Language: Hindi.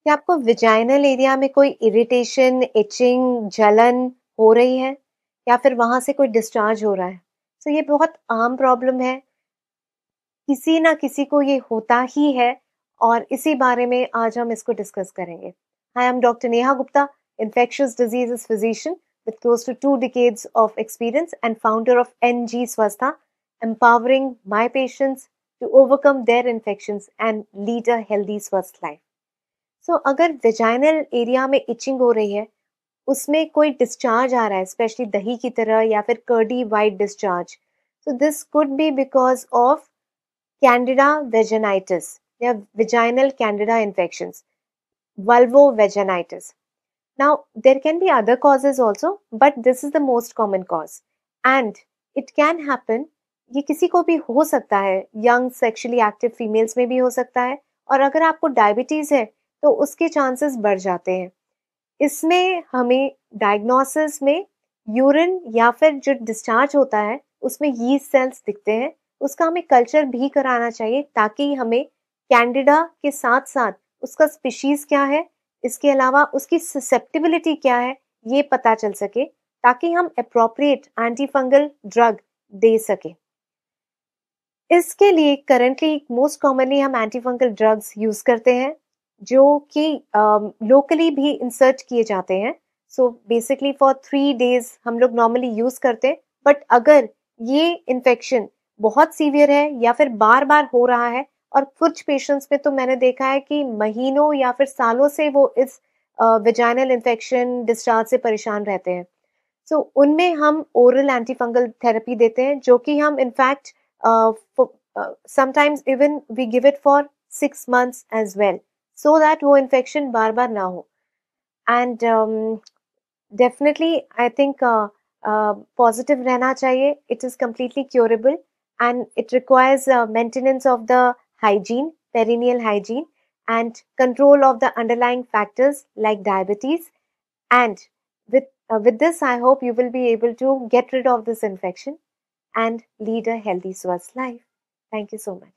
क्या आपको विजाइनल एरिया में कोई इरिटेशन, इचिंग, जलन हो रही है या फिर वहां से कोई डिस्चार्ज हो रहा है? तो ये बहुत आम प्रॉब्लम है, किसी ना किसी को ये होता ही है और इसी बारे में आज हम इसको डिस्कस करेंगे। Hi, I am doctor Neha Gupta, infectious diseases physician with close to 2 decades of experience and founder of NG Swastha, empowering my patients to overcome their infections and lead a healthy Swasth life. So, अगर वेजाइनल एरिया में इचिंग हो रही है, उसमें कोई डिस्चार्ज आ रहा है, स्पेशली दही की तरह या फिर curdy white discharge, so this could be because of Candida vaginitis या vaginal candida infections, vulvovaginitis. Now, there can be other causes also, but this is the most common cause. And it can happen, ये किसी को भी हो सकता है, young sexually active females में भी हो सकता है, और अगर आपको डायबिटीज है, तो उसके चांसेस बढ़ जाते हैं। इसमें हमें डायग्नोसिस में यूरिन या फिर जो डिस्चार्ज होता है, उसमें यीस्ट सेल्स दिखते हैं, उसका हमें कल्चर भी कराना चाहिए ताकि हमें कैंडिडा के साथ-साथ उसका स्पीशीज क्या है, इसके अलावा उसकी ससेप्टिबिलिटी क्या है, ये पता चल सके ताकि हम एप्रोप्रिएट एंटी फंगल ड्रग दे सके। इसके लिए करंटली मोस्ट कॉमनली हम एंटी फंगल ड्रग्स यूज करते हैं जो कि लोकली भी इंसर्ट किए जाते हैं। सो बेसिकली फॉर 3 days हम लोग नॉर्मली यूज करते हैं, बट अगर ये इन्फेक्शन बहुत सीवियर है या फिर बार बार हो रहा है, और कुछ पेशेंट्स में तो मैंने देखा है कि महीनों या फिर सालों से वो इस वेजाइनल इन्फेक्शन डिस्चार्ज से परेशान रहते हैं, सो उनमें हम ओरल एंटीफंगल थेरेपी देते हैं, जो कि हम in fact sometimes even we give it for 6 months as well, so that वो इन्फेक्शन बार बार ना हो। And definitely I think positive रहना चाहिए, it is completely curable and it requires maintenance of the hygiene, perineal hygiene, and control of the underlying factors like diabetes. And with this, I hope you will be able to get rid of this infection and lead a healthy, Swasth life. Thank you so much.